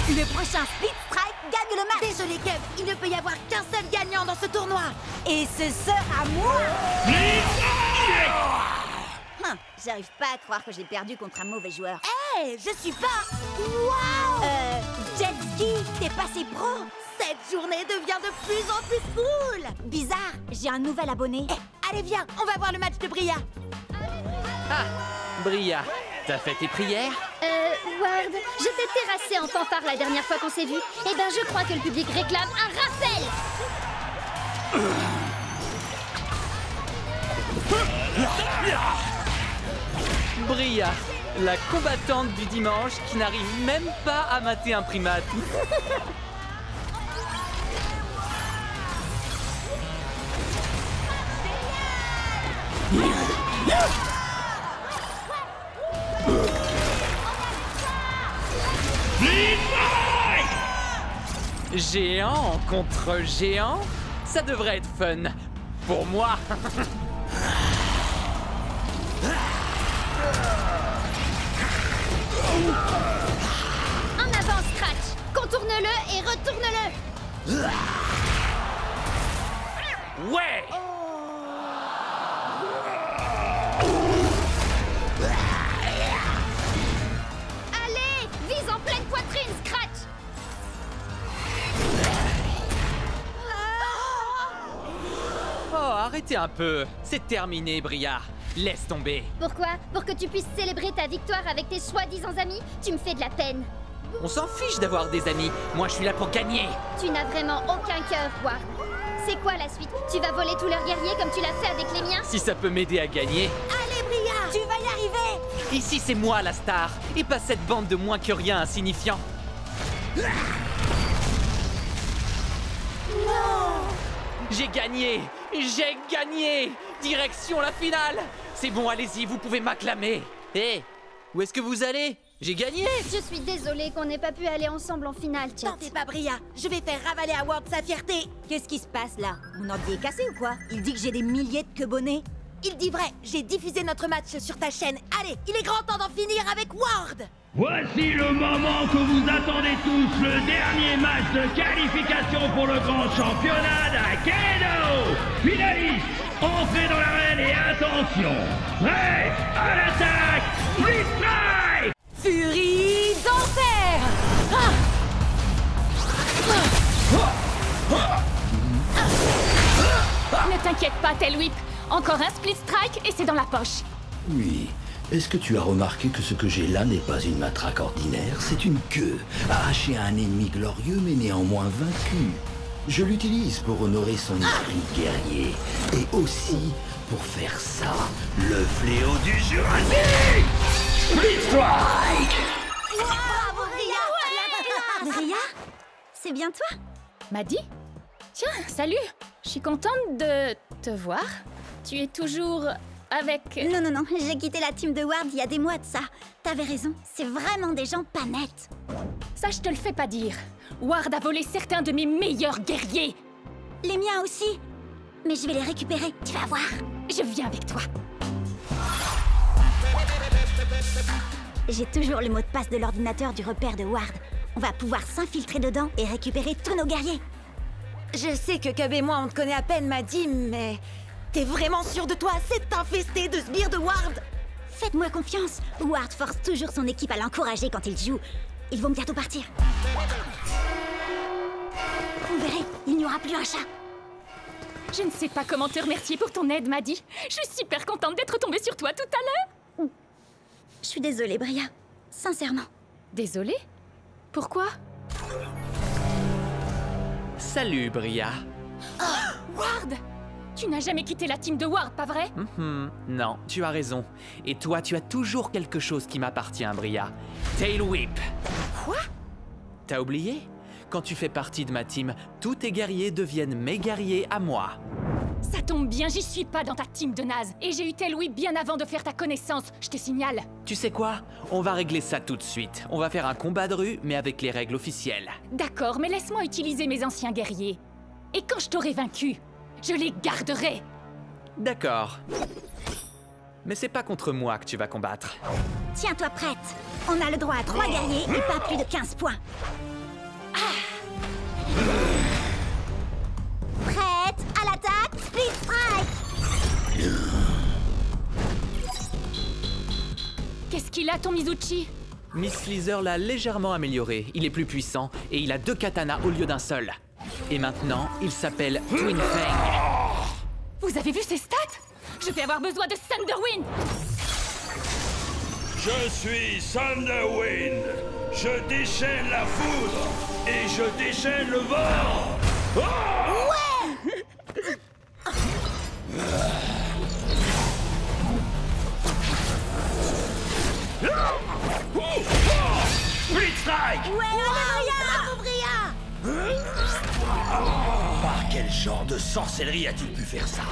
Le prochain Speed Strike gagne le match. Désolé, Cub, il ne peut y avoir qu'un seul gagnant dans ce tournoi. Et ce sera moi. Split Strike. J'arrive pas à croire que j'ai perdu contre un mauvais joueur. Hé, je suis pas... Waouh! Jet Ski, t'es passé pro. Cette journée devient de plus en plus cool. Bizarre, j'ai un nouvel abonné. Allez, viens, on va voir le match de Bria. Ah, Bria, t'as fait tes prières? Ward, je t'ai terrassé en fanfare la dernière fois qu'on s'est vu. Eh ben, je crois que le public réclame un rappel. Bria, la combattante du dimanche qui n'arrive même pas à mater un primate. Géant contre géant, ça devrait être fun. Pour moi. En avant, Scratch. Contourne-le et retourne-le. Ouais. Allez, vise en pleine poitrine, Scratch. Oh, arrêtez un peu. C'est terminé, Bria. Laisse tomber. Pourquoi? Pour que tu puisses célébrer ta victoire avec tes soi-disant amis? Tu me fais de la peine. On s'en fiche d'avoir des amis. Moi, je suis là pour gagner. Tu n'as vraiment aucun cœur, Ward. C'est quoi la suite? Tu vas voler tous leurs guerriers comme tu l'as fait avec les miens? Si ça peut m'aider à gagner. Allez, Bria, tu vas y arriver. Ici, c'est moi la star, et pas cette bande de moins que rien insignifiants. J'ai gagné! J'ai gagné! Direction la finale! C'est bon, allez-y, vous pouvez m'acclamer! Hé! Où est-ce que vous allez? J'ai gagné! Je suis désolée qu'on n'ait pas pu aller ensemble en finale, Chet. T'en fais pas, Bria. Je vais faire ravaler à Ward sa fierté. Qu'est-ce qui se passe là? Mon ordi est cassé ou quoi? Il dit que j'ai des milliers de quebonnets. Il dit vrai, j'ai diffusé notre match sur ta chaîne. Allez, il est grand temps d'en finir avec Ward. Voici le moment que vous attendez tous, le dernier match de qualification pour le grand championnat d'Akeno. Finaliste, entrez dans l'arène et attention, prêt à l'attaque, Split Strike. Furie d'enfer. Ne t'inquiète pas, Tailwhip. Encore un Split Strike et c'est dans la poche. Oui. Est-ce que tu as remarqué que ce que j'ai là n'est pas une matraque ordinaire? C'est une queue, arrachée à un ennemi glorieux mais néanmoins vaincu. Je l'utilise pour honorer son esprit guerrier. Et aussi pour faire ça, le fléau du Jurassique! Split Strike! Bravo, Bria! Bria? C'est bien toi? Maddy? Tiens, salut. Je suis contente de te voir. Tu es toujours avec... Non, non, non, j'ai quitté la team de Ward il y a des mois de ça. T'avais raison, c'est vraiment des gens pas nets. Ça, je te le fais pas dire. Ward a volé certains de mes meilleurs guerriers. Les miens aussi. Mais je vais les récupérer, tu vas voir. Je viens avec toi. J'ai toujours le mot de passe de l'ordinateur du repère de Ward. On va pouvoir s'infiltrer dedans et récupérer tous nos guerriers. Je sais que Cub et moi, on te connaît à peine, Maddie, mais... T'es vraiment sûr de toi? C'est infesté de sbires de Ward! Faites-moi confiance. Ward force toujours son équipe à l'encourager quand il joue. Ils vont bientôt partir. Vous verrez, il n'y aura plus un chat. Je ne sais pas comment te remercier pour ton aide, Maddie. Je suis super contente d'être tombée sur toi tout à l'heure. Je suis désolée, Bria. Sincèrement. Désolée? Pourquoi? Salut, Bria. Oh, Ward! Tu n'as jamais quitté la team de Ward, pas vrai? Non, tu as raison. Et toi, tu as toujours quelque chose qui m'appartient, Bria. Tail Whip. Quoi? T'as oublié? Quand tu fais partie de ma team, tous tes guerriers deviennent mes guerriers à moi. Ça tombe bien, j'y suis pas dans ta team de naze. Et j'ai eu Tail Whip bien avant de faire ta connaissance, je te signale. Tu sais quoi? On va régler ça tout de suite. On va faire un combat de rue, mais avec les règles officielles. D'accord, mais laisse-moi utiliser mes anciens guerriers. Et quand je t'aurai vaincu, je les garderai. D'accord. Mais c'est pas contre moi que tu vas combattre. Tiens-toi prête. On a le droit à 3 guerriers et pas plus de 15 points. Prête à l'attaque, Split Strike. Qu'est-ce qu'il a, ton Mizuchi? Miss Slither l'a légèrement amélioré. Il est plus puissant et il a 2 katanas au lieu d'un seul. Et maintenant, il s'appelle Twin Fang. Vous avez vu ses stats? Je vais avoir besoin de Thunderwind. Je suis Thunderwind. Je déchaîne la foudre et je déchaîne le vent. Split Strike. Bravo, Bria. Par quel genre de sorcellerie a-t-il pu faire ça?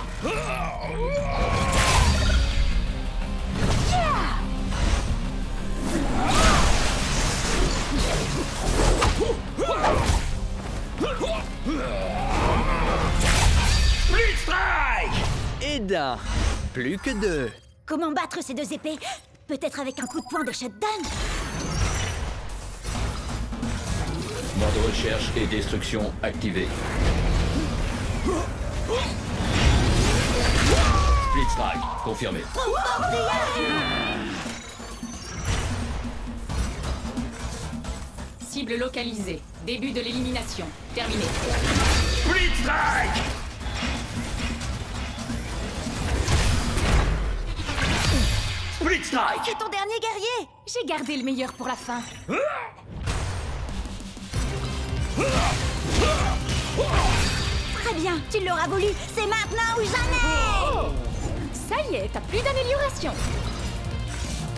Split Strike. Et d'un. Plus que 2. Comment battre ces 2 épées? Peut-être avec un coup de poing de shutdown? Mode recherche et destruction activé. Split Strike, confirmé. Cible localisée. Début de l'élimination. Terminé. Split Strike. Split Strike. C'est ton dernier guerrier! J'ai gardé le meilleur pour la fin. Très bien, tu l'auras voulu. C'est maintenant ou jamais. Ça y est, t'as plus d'amélioration.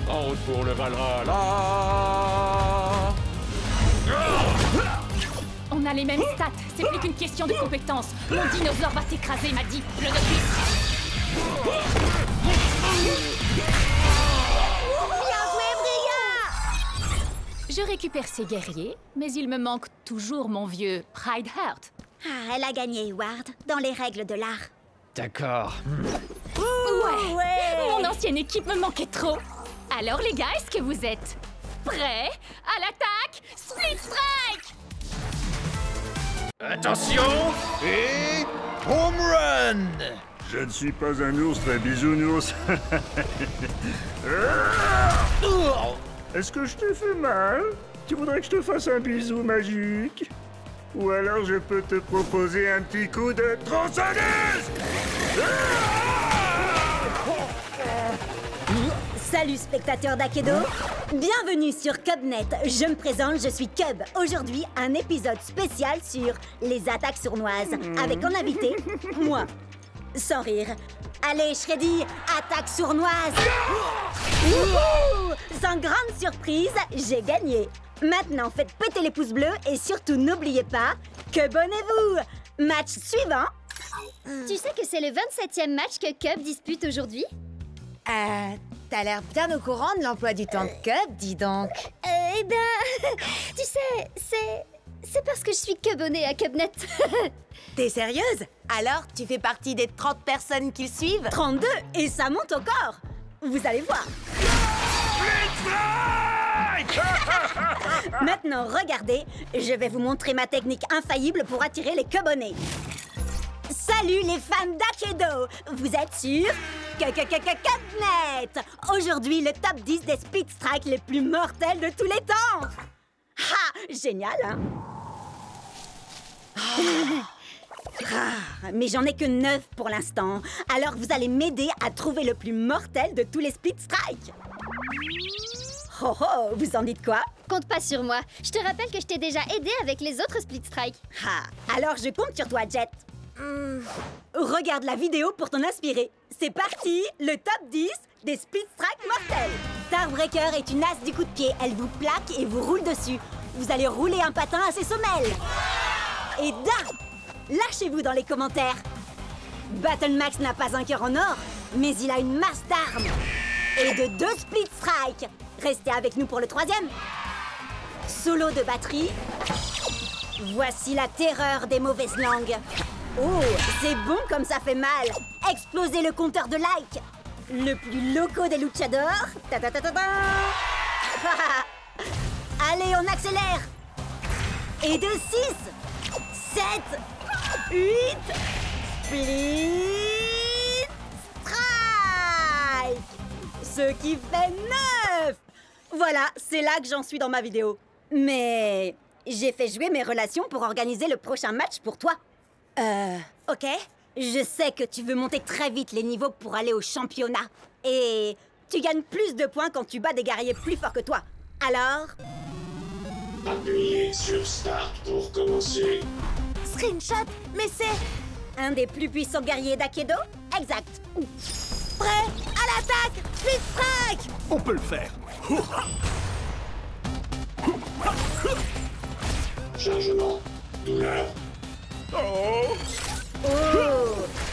En route pour le Valhalla. On a les mêmes stats, c'est plus qu'une question de compétence. Mon dinosaure va t'écraser, m'a dit. Le notice. Bien joué, Bria. Je récupère ces guerriers, mais il me manque toujours mon vieux Pride Heart. Ah, elle a gagné, Ward, dans les règles de l'art. D'accord. Ouais. Mon ancienne équipe me manquait trop. Alors les gars, est-ce que vous êtes prêts à l'attaque? Split Strike! Attention et home run. Je ne suis pas un ours très bisounours. Est-ce que je t'ai fait mal? Tu voudrais que je te fasse un bisou magique? Ou alors je peux te proposer un petit coup de tronçonneuse? Salut spectateurs d'Akedo. Bienvenue sur Cubnet. Je me présente, je suis Cub. Aujourd'hui, un épisode spécial sur les attaques sournoises. Avec en invité, moi. Sans rire. Allez, Shreddy, attaque sournoise. Wouhou! Sans grande surprise, j'ai gagné. Maintenant, faites péter les pouces bleus et surtout n'oubliez pas que abonnez-vous. Match suivant. Tu sais que c'est le 27e match que Cub dispute aujourd'hui? T'as l'air bien au courant de l'emploi du temps de Cub, dis donc. Eh ben, tu sais, c'est parce que je suis Cubonnée à Cubnet. T'es sérieuse? Alors, tu fais partie des 30 personnes qui le suivent? 32, et ça monte encore. Vous allez voir. Maintenant, regardez, je vais vous montrer ma technique infaillible pour attirer les Cubonnés. Salut les fans d'Akedo! Vous êtes sur Cubnet! Aujourd'hui, le top 10 des Speed Strike les plus mortels de tous les temps! Ha! Génial, hein? Mais j'en ai que 9 pour l'instant. Alors vous allez m'aider à trouver le plus mortel de tous les Speed Strike. Oh oh, vous en dites quoi? Compte pas sur moi. Je te rappelle que je t'ai déjà aidé avec les autres Split Strike. Alors je compte sur toi, Jet. Regarde la vidéo pour t'en inspirer. C'est parti, le top 10 des Speed Strike mortels. Starbreaker est une as du coup de pied. Elle vous plaque et vous roule dessus. Vous allez rouler un patin à ses semelles. Et lâchez-vous dans les commentaires. Battlemax n'a pas un cœur en or, mais il a une masse d'armes. Et de 2 Split Strike. Restez avec nous pour le 3e. Solo de batterie. Voici la terreur des mauvaises langues. Oh, c'est bon comme ça fait mal. Explosez le compteur de likes. Le plus loco des luchadors. Allez, on accélère. Et de 6, 7, 8, Split Strike. Ce qui fait 9. Voilà, c'est là que j'en suis dans ma vidéo. Mais j'ai fait jouer mes relations pour organiser le prochain match pour toi. Ok. Je sais que tu veux monter très vite les niveaux pour aller au championnat. Et tu gagnes plus de points quand tu bats des guerriers plus forts que toi. Alors... Appuyez sur Start pour commencer. Screenshot, mais c'est... un des plus puissants guerriers d'Akedo? Exact. Prêt à l'attaque! Split Strike! On peut le faire. Chargement. Douleur. Oh!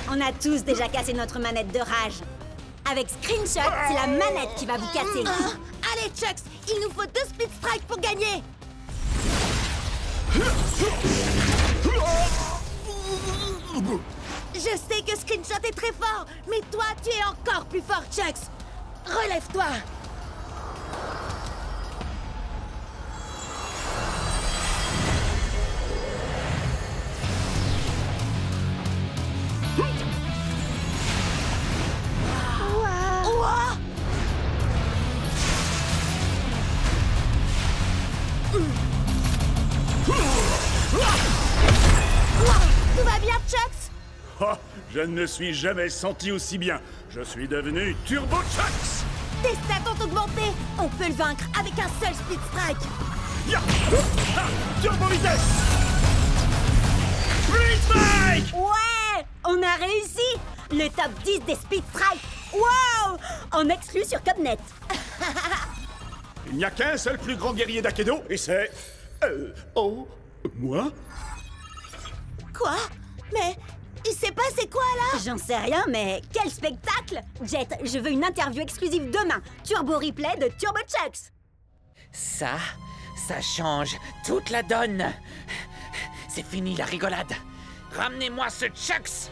On a tous déjà cassé notre manette de rage. Avec Screenshot, c'est la manette qui va vous casser. Allez, Chucks, il nous faut 2 Split Strike pour gagner. Je sais que Screenshot est très fort, mais toi, tu es encore plus fort, Chucks. Relève-toi. Tout va bien, Chucks? Oh, je ne me suis jamais senti aussi bien. Je suis devenu Turbo Chucks. Tes stats ont augmenté. On peut le vaincre avec un seul Split Strike. Ya! Turbo vitesse. Split Strike! Ouais! On a réussi! Le top 10 des Speed Strike! Wow! En exclu sur Cubnet. Il n'y a qu'un seul plus grand guerrier d'Akedo, et c'est... moi? Quoi? Mais il s'est passé quoi, là? J'en sais rien, mais quel spectacle! Jet, je veux une interview exclusive demain. Turbo replay de Turbo Chucks. Ça change toute la donne. C'est fini la rigolade. Ramenez-moi ce Chucks.